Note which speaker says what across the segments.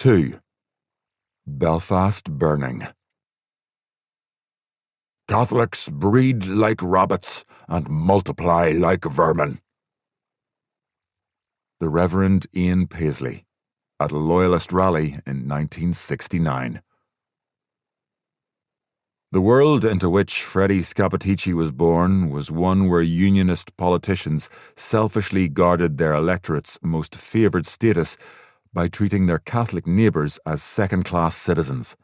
Speaker 1: 2. Belfast Burning. Catholics breed like rabbits and multiply like vermin. The Reverend Ian Paisley, at a Loyalist rally in 1969. The world into which Freddie Scappaticci was born was one where unionist politicians selfishly guarded their electorate's most favoured status by treating their Catholic neighbours as second-class citizens.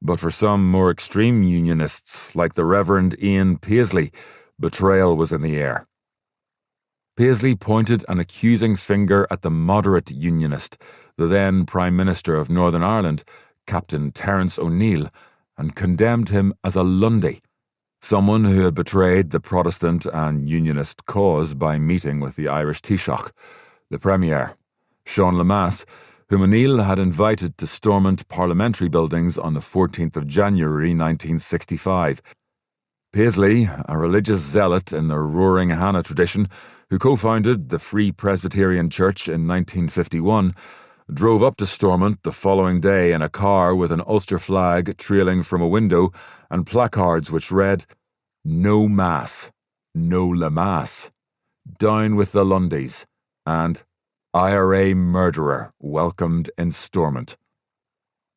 Speaker 1: But for some more extreme unionists, like the Reverend Ian Paisley, betrayal was in the air. Paisley pointed an accusing finger at the moderate unionist, the then Prime Minister of Northern Ireland, Captain Terence O'Neill, and condemned him as a Lundy, someone who had betrayed the Protestant and Unionist cause by meeting with the Irish Taoiseach, the Premier, Sean Lemass, whom O'Neill had invited to Stormont parliamentary buildings on the 14th of January 1965. Paisley, a religious zealot in the Roaring Hannah tradition, who co-founded the Free Presbyterian Church in 1951, drove up to Stormont the following day in a car with an Ulster flag trailing from a window and placards which read, "No Mass, no Lemass, Down with the Lundys," and "IRA Murderer welcomed in Stormont."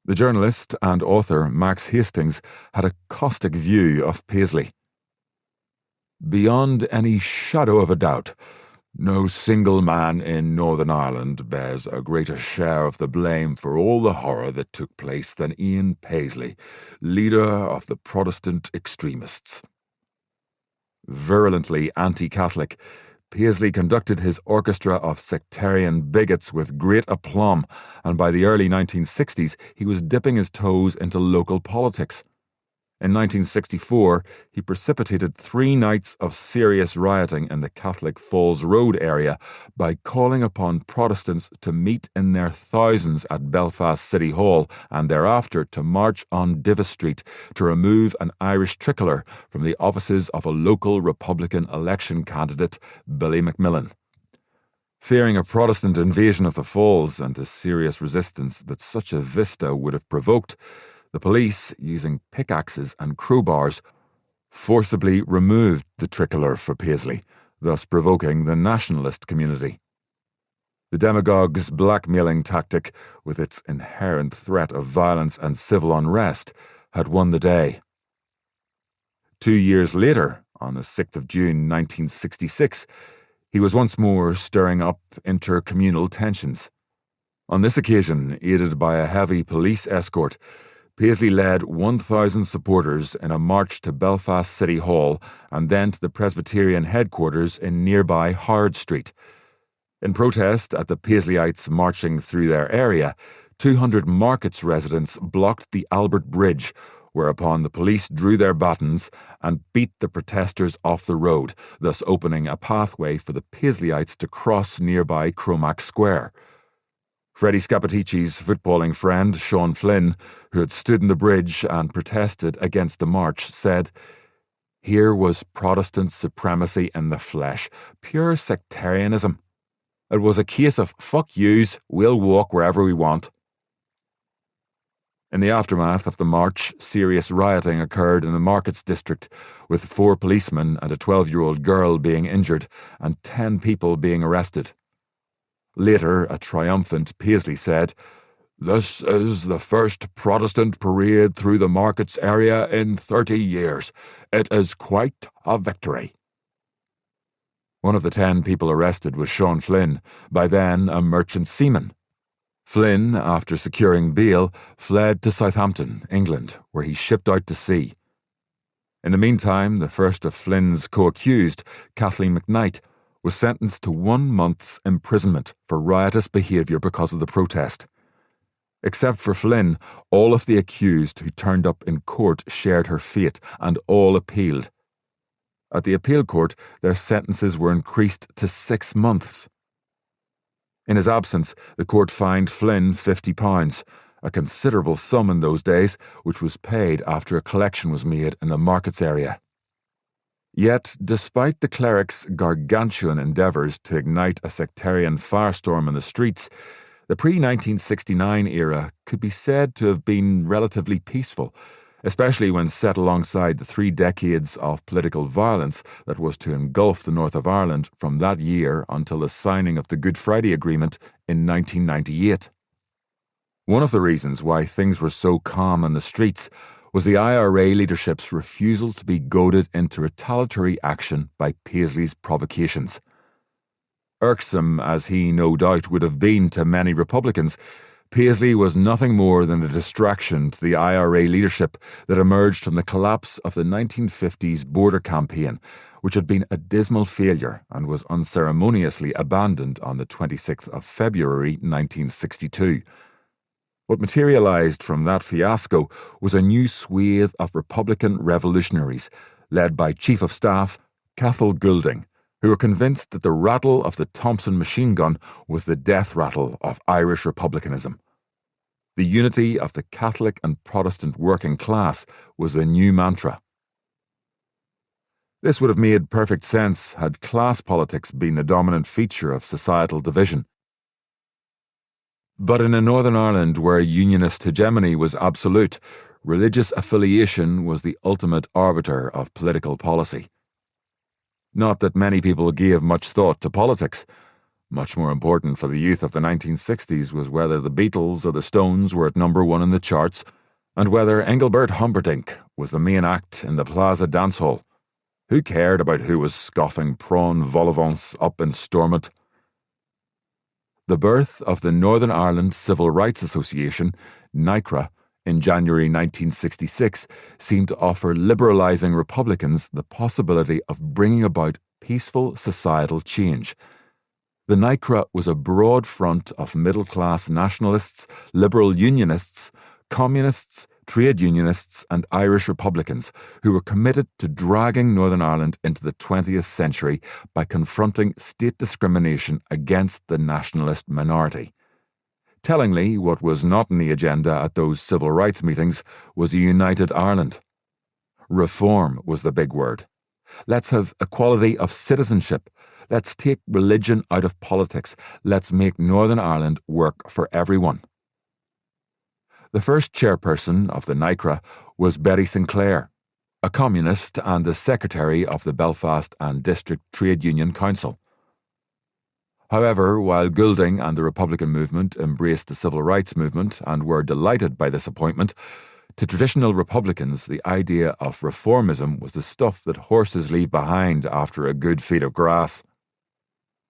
Speaker 1: The journalist and author Max Hastings had a caustic view of Paisley. "Beyond any shadow of a doubt, no single man in Northern Ireland bears a greater share of the blame for all the horror that took place than Ian Paisley, leader of the Protestant extremists." Virulently anti-Catholic, Paisley conducted his orchestra of sectarian bigots with great aplomb, and by the early 1960s he was dipping his toes into local politics. In 1964, he precipitated 3 nights of serious rioting in the Catholic Falls Road area by calling upon Protestants to meet in their thousands at Belfast City Hall and thereafter to march on Divis Street to remove an Irish tricolour from the offices of a local Republican election candidate, Billy McMillan. Fearing a Protestant invasion of the Falls and the serious resistance that such a vista would have provoked, the police, using pickaxes and crowbars, forcibly removed the tricolour for Paisley, thus provoking the nationalist community. The demagogue's blackmailing tactic, with its inherent threat of violence and civil unrest, had won the day. 2 years later, on the 6th of June 1966, he was once more stirring up intercommunal tensions. On this occasion, aided by a heavy police escort, Paisley led 1,000 supporters in a march to Belfast City Hall and then to the Presbyterian headquarters in nearby Howard Street. In protest at the Paisleyites marching through their area, 200 Markets residents blocked the Albert Bridge, whereupon the police drew their batons and beat the protesters off the road, thus opening a pathway for the Paisleyites to cross nearby Cromack Square. Freddie Scappaticci's footballing friend, Sean Flynn, who had stood in the bridge and protested against the march, said, "Here was Protestant supremacy in the flesh, pure sectarianism. It was a case of fuck yous, we'll walk wherever we want." In the aftermath of the march, serious rioting occurred in the Markets district, with 4 policemen and a 12-year-old girl being injured and 10 people being arrested. Later, a triumphant Paisley said, "This is the first Protestant parade through the Markets area in 30 years. It is quite a victory." One of the 10 people arrested was Sean Flynn, by then a merchant seaman. Flynn, after securing bail, fled to Southampton, England, where he shipped out to sea. In the meantime, the first of Flynn's co-accused, Kathleen McKnight, was sentenced to 1 month's imprisonment for riotous behaviour because of the protest. Except for Flynn, all of the accused who turned up in court shared her fate, and all appealed. At the appeal court, their sentences were increased to 6 months. In his absence, the court fined Flynn £50, a considerable sum in those days, which was paid after a collection was made in the Markets area. Yet, despite the clerics' gargantuan endeavours to ignite a sectarian firestorm in the streets, The pre-1969 era could be said to have been relatively peaceful, especially when set alongside the 3 decades of political violence that was to engulf the north of Ireland from that year until the signing of the Good Friday Agreement in 1998. One of the reasons why things were so calm on the streets was the IRA leadership's refusal to be goaded into retaliatory action by Paisley's provocations. Irksome as he no doubt would have been to many Republicans, Paisley was nothing more than a distraction to the IRA leadership that emerged from the collapse of the 1950s border campaign, which had been a dismal failure and was unceremoniously abandoned on the 26th of February 1962. What materialised from that fiasco was a new swathe of Republican revolutionaries, led by Chief of Staff Cathal Goulding, who were convinced that the rattle of the Thompson machine gun was the death rattle of Irish republicanism. The unity of the Catholic and Protestant working class was the new mantra. This would have made perfect sense had class politics been the dominant feature of societal division. But in a Northern Ireland where unionist hegemony was absolute, religious affiliation was the ultimate arbiter of political policy. Not that many people gave much thought to politics. Much more important for the youth of the 1960s was whether the Beatles or the Stones were at number 1 in the charts, and whether Engelbert Humperdinck was the main act in the Plaza dance hall. Who cared about who was scoffing prawn vol au vents up in Stormont? The birth of the Northern Ireland Civil Rights Association, NICRA, in January 1966 seemed to offer liberalising Republicans the possibility of bringing about peaceful societal change. The NICRA was a broad front of middle-class nationalists, liberal unionists, communists, trade unionists and Irish Republicans who were committed to dragging Northern Ireland into the 20th century by confronting state discrimination against the nationalist minority. Tellingly, what was not on the agenda at those civil rights meetings was a united Ireland. Reform was the big word. Let's have equality of citizenship. Let's take religion out of politics. Let's make Northern Ireland work for everyone. The first chairperson of the NICRA was Betty Sinclair, a communist and the secretary of the Belfast and District Trade Union Council. However, while Goulding and the Republican movement embraced the civil rights movement and were delighted by this appointment, to traditional Republicans the idea of reformism was the stuff that horses leave behind after a good feed of grass.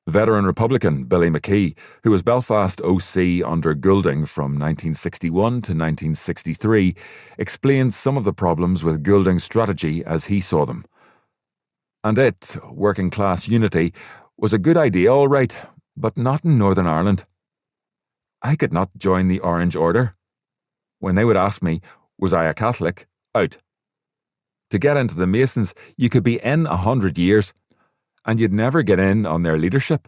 Speaker 1: Veteran Republican Billy McKee, who was Belfast OC under Goulding from 1961 to 1963, explained some of the problems with Goulding's strategy as he saw them. And it, working class unity, was a good idea all right, but not in Northern Ireland. I could not join the Orange Order. When they would ask me, was I a Catholic? Out. To get into the Masons, you could be in 100 years, and you'd never get in on their leadership.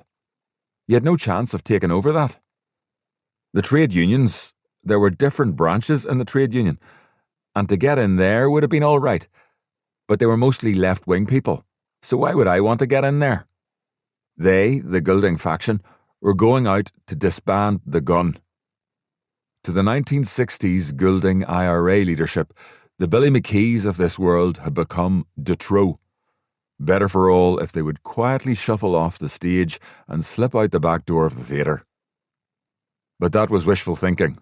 Speaker 1: You had no chance of taking over that. The trade unions, there were different branches in the trade union, and to get in there would have been all right, but they were mostly left-wing people, so why would I want to get in there? They, the Goulding faction, were going out to disband the gun. To the 1960s Goulding IRA leadership, the Billy McKees of this world had become de trop. Better for all if they would quietly shuffle off the stage and slip out the back door of the theatre. But that was wishful thinking.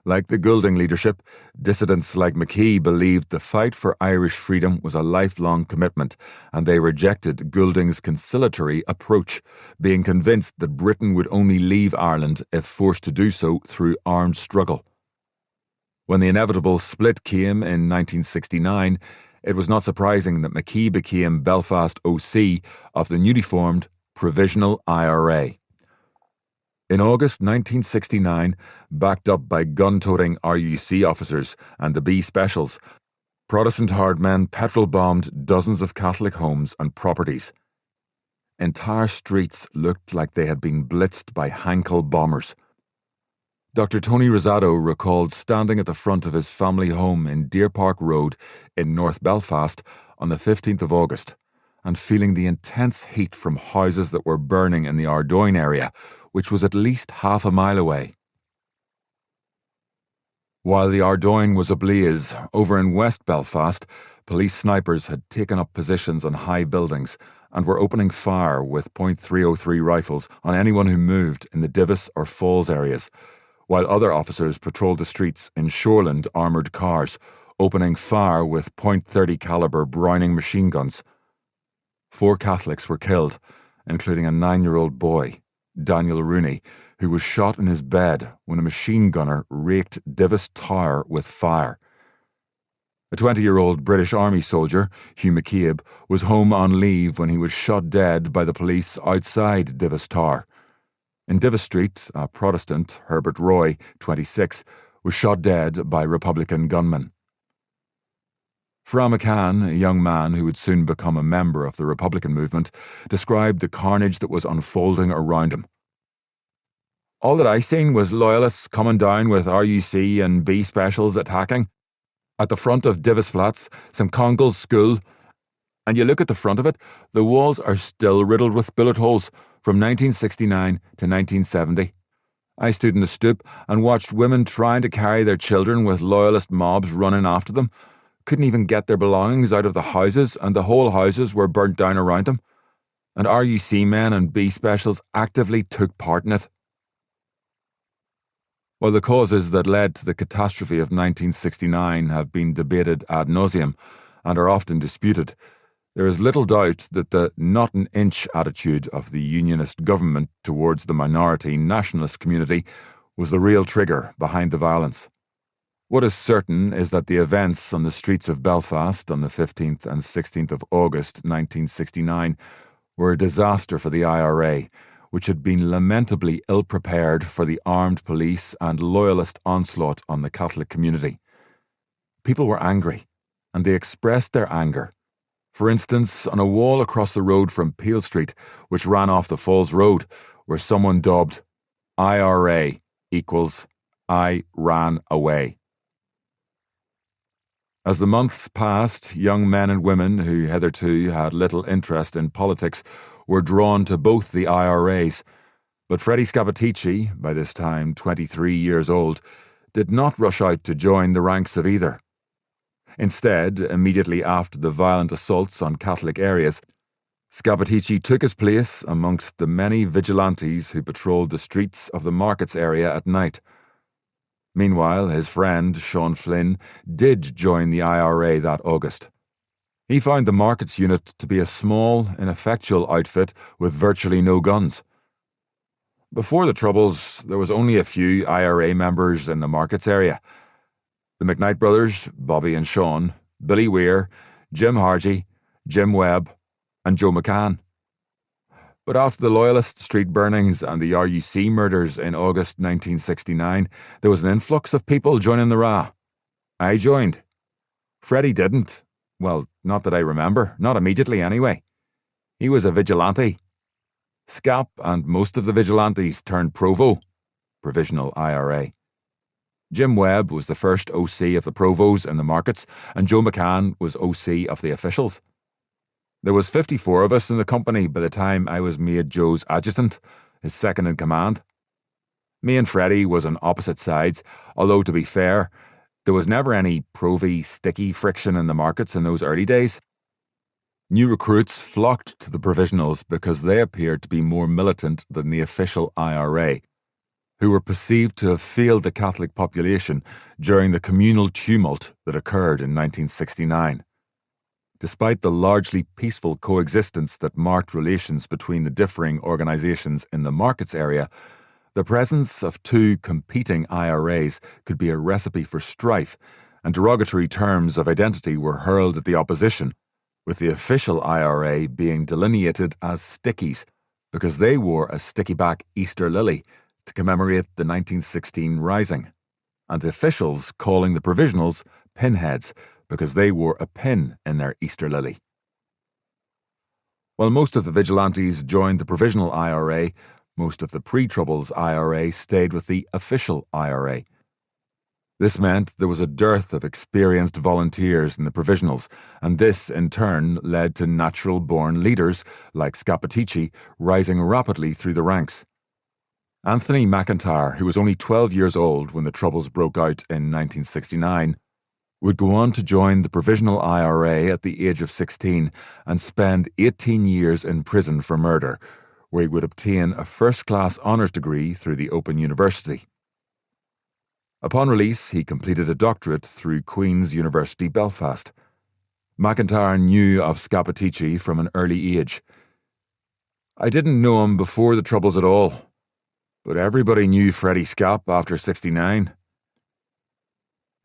Speaker 1: Like the Goulding leadership, dissidents like McKee believed the fight for Irish freedom was a lifelong commitment, and they rejected Goulding's conciliatory approach, being convinced that Britain would only leave Ireland if forced to do so through armed struggle. When the inevitable split came in 1969, it was not surprising that McKee became Belfast OC of the newly formed Provisional IRA. In August 1969, backed up by gun-toting RUC officers and the B Specials, Protestant hardmen petrol-bombed dozens of Catholic homes and properties. Entire streets looked like they had been blitzed by Hankel bombers. Dr. Tony Rosado recalled standing at the front of his family home in Deer Park Road in North Belfast on the 15th of August and feeling the intense heat from houses that were burning in the Ardoyne area which was at least half a mile away. While the Ardoyne was ablaze, over in West Belfast, police snipers had taken up positions on high buildings and were opening fire with .303 rifles on anyone who moved in the Divis or Falls areas, while other officers patrolled the streets in Shoreland armoured cars, opening fire with .30 caliber Browning machine guns. 4 Catholics were killed, including a 9-year-old boy, Daniel Rooney, who was shot in his bed when a machine gunner raked Divis Tower with fire. A 20-year-old British Army soldier, Hugh McCabe, was home on leave when he was shot dead by the police outside Divis Tower. In Divis Street, a Protestant, Herbert Roy, 26, was shot dead by Republican gunmen. Fra McCann, a young man who would soon become a member of the Republican movement, described the carnage that was unfolding around him. "All that I seen was loyalists coming down with RUC and B specials attacking. At the front of Divis Flats, St Congle's School, and you look at the front of it, the walls are still riddled with bullet holes from 1969 to 1970. I stood in the stoop and watched women trying to carry their children with loyalist mobs running after them. Couldn't even get their belongings out of the houses, and the whole houses were burnt down around them. And RUC men and B specials actively took part in it." While the causes that led to the catastrophe of 1969 have been debated ad nauseum and are often disputed, there is little doubt that the not-an-inch attitude of the Unionist government towards the minority nationalist community was the real trigger behind the violence. What is certain is that the events on the streets of Belfast on the 15th and 16th of August 1969 were a disaster for the IRA, which had been lamentably ill-prepared for the armed police and loyalist onslaught on the Catholic community. People were angry, and they expressed their anger. For instance, on a wall across the road from Peel Street, which ran off the Falls Road, where someone dubbed IRA equals I ran away. As the months passed, young men and women who hitherto had little interest in politics were drawn to both the IRAs, but Freddie Scappaticci, by this time 23 years old, did not rush out to join the ranks of either. Instead, immediately after the violent assaults on Catholic areas, Scapatici took his place amongst the many vigilantes who patrolled the streets of the markets area at night. Meanwhile, his friend, Sean Flynn, did join the IRA that August. He found the markets unit to be a small, ineffectual outfit with virtually no guns. Before the Troubles, there was only a few IRA members in the markets area. The McKnight brothers, Bobby and Sean, Billy Weir, Jim Hargy, Jim Webb, and Joe McCann. But after the Loyalist street burnings and the RUC murders in August 1969, there was an influx of people joining the RA. I joined. Freddie didn't. Well, not that I remember, not immediately anyway. He was a vigilante. Scap and most of the vigilantes turned Provo, Provisional IRA. Jim Webb was the first OC of the Provos in the markets, and Joe McCann was OC of the officials. There was 54 of us in the company by the time I was made Joe's adjutant, his second in command. Me and Freddie was on opposite sides, although to be fair, there was never any provy, sticky friction in the markets in those early days. New recruits flocked to the provisionals because they appeared to be more militant than the official IRA, who were perceived to have failed the Catholic population during the communal tumult that occurred in 1969. Despite the largely peaceful coexistence that marked relations between the differing organisations in the markets area, the presence of two competing IRAs could be a recipe for strife, and derogatory terms of identity were hurled at the opposition, with the official IRA being delineated as stickies because they wore a sticky-back Easter lily to commemorate the 1916 Rising, and the officials calling the provisionals pinheads because they wore a pin in their Easter lily. While most of the vigilantes joined the provisional IRA, most of the pre-Troubles IRA stayed with the official IRA. This meant there was a dearth of experienced volunteers in the provisionals, and this in turn led to natural-born leaders like Scapatici rising rapidly through the ranks. Anthony McIntyre, who was only 12 years old when the Troubles broke out in 1969, would go on to join the Provisional IRA at the age of 16 and spend 18 years in prison for murder, where he would obtain a first-class honours degree through the Open University. Upon release, he completed a doctorate through Queen's University Belfast. McIntyre knew of Scapatici from an early age. "I didn't know him before the Troubles at all, but everybody knew Freddie Scap after 69.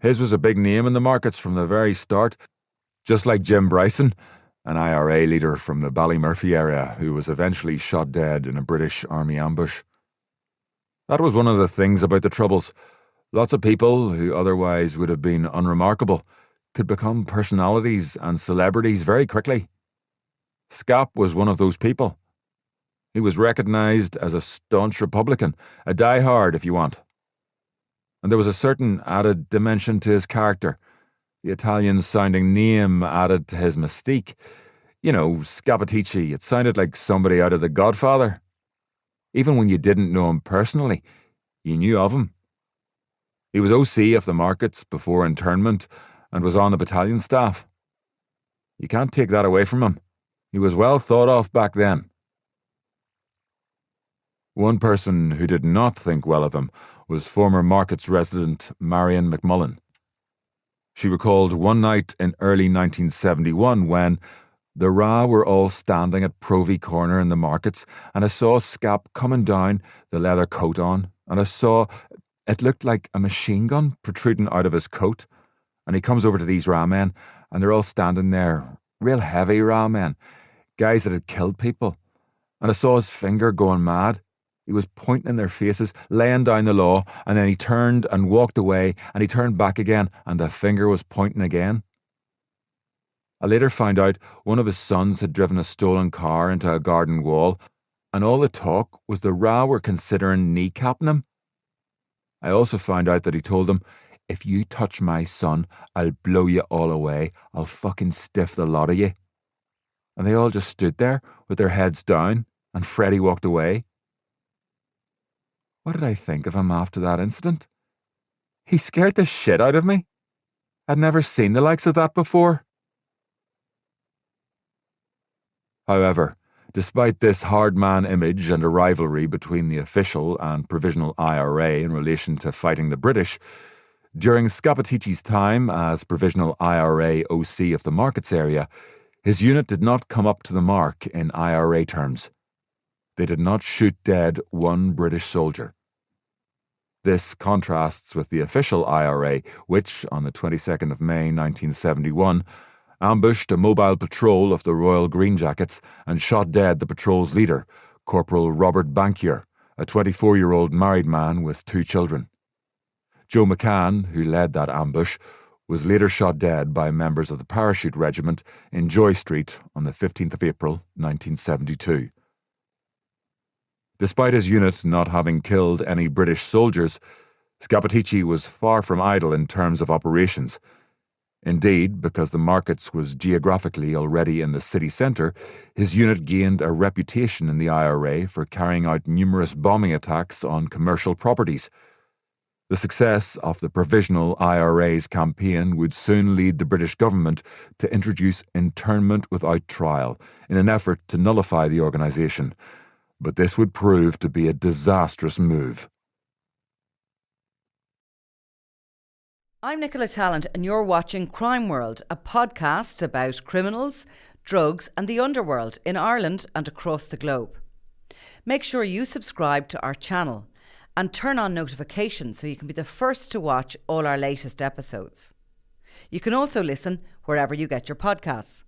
Speaker 1: His was a big name in the markets from the very start, just like Jim Bryson, an IRA leader from the Ballymurphy area who was eventually shot dead in a British Army ambush. That was one of the things about the Troubles. Lots of people who otherwise would have been unremarkable could become personalities and celebrities very quickly. Scap was one of those people. He was recognised as a staunch Republican, a die-hard if you want. And there was a certain added dimension to his character. The Italian-sounding name added to his mystique. You know, Scapatici, it sounded like somebody out of The Godfather. Even when you didn't know him personally, you knew of him. He was OC of the markets before internment and was on the battalion staff. You can't take that away from him. He was well thought of back then. One person who did not think well of him was former markets resident Marion McMullen. She recalled one night in early 1971 when the Ra were all standing at Provy Corner in the markets, and I saw Scap coming down, the leather coat on, and I saw it looked like a machine gun protruding out of his coat, and he comes over to these Ra men, and they're all standing there, real heavy Ra men, guys that had killed people, and I saw his finger going mad. He was pointing in their faces, laying down the law, and then he turned and walked away, and he turned back again, and the finger was pointing again. I later found out one of his sons had driven a stolen car into a garden wall, and all the talk was the Ra were considering kneecapping him. I also found out that he told them, "If you touch my son, I'll blow you all away. I'll fucking stiff the lot of you." And they all just stood there with their heads down, and Freddie walked away. What did I think of him after that incident? He scared the shit out of me. I'd never seen the likes of that before. However, despite this hard man image and a rivalry between the official and provisional IRA in relation to fighting the British, during Scapatici's time as provisional IRA OC of the markets area, his unit did not come up to the mark in IRA terms. They did not shoot dead one British soldier. This contrasts with the official IRA, which, on the 22nd of May 1971, ambushed a mobile patrol of the Royal Greenjackets and shot dead the patrol's leader, Corporal Robert Bankier, a 24-year-old married man with 2 children. Joe McCann, who led that ambush, was later shot dead by members of the Parachute Regiment in Joy Street on the 15th of April 1972. Despite his unit not having killed any British soldiers, Scapatici was far from idle in terms of operations. Indeed, because the markets was geographically already in the city centre, his unit gained a reputation in the IRA for carrying out numerous bombing attacks on commercial properties. The success of the Provisional IRA's campaign would soon lead the British government to introduce internment without trial in an effort to nullify the organisation. But this would prove to be a disastrous move.
Speaker 2: I'm Nicola Tallant and you're watching Crime World, a podcast about criminals, drugs and the underworld in Ireland and across the globe. Make sure you subscribe to our channel and turn on notifications so you can be the first to watch all our latest episodes. You can also listen wherever you get your podcasts.